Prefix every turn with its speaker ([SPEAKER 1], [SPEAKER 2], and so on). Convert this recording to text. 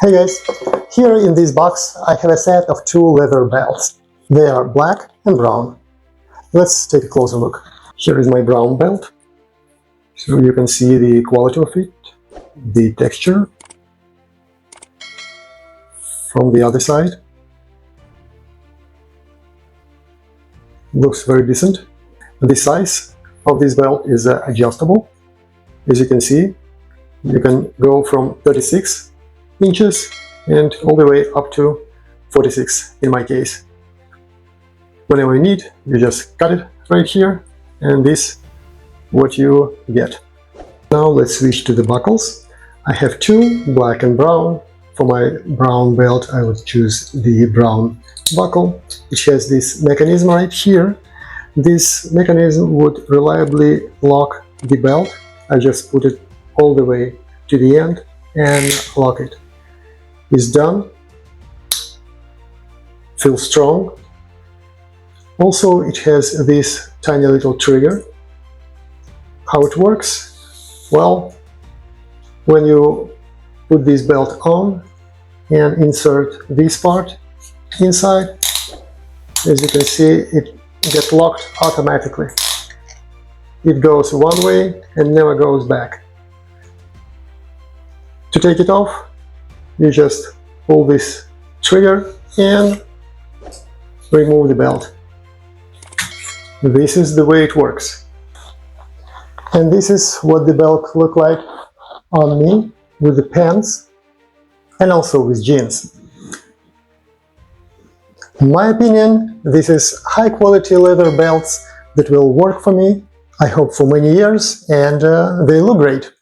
[SPEAKER 1] Hey guys, here in this box I have a set of two leather belts. They are black and brown. Let's take a closer look. Here is my brown belt. So you can see the quality of it, the texture. From the other side, looks very decent. The size of this belt is adjustable. As you can see, you can go from 36 inches and all the way up to 46 in my case. Whenever you need, you just cut it right here, and this what you get. Now let's switch to the buckles. I have two, black and brown. For my brown belt I would choose the brown buckle. It has this mechanism right here. This mechanism would reliably lock the belt. I just put it all the way to the end and lock it. It's done. Feels strong. Also, it has this tiny little trigger. How it works? Well, when you put this belt on and insert this part inside, as you can see, it gets locked automatically. It goes one way and never goes back. To take it off, you just pull this trigger and remove the belt. This is the way it works. And this is what the belt looked like on me with the pants and also with jeans. In my opinion, this is high quality leather belts that will work for me, I hope for many years, and they look great.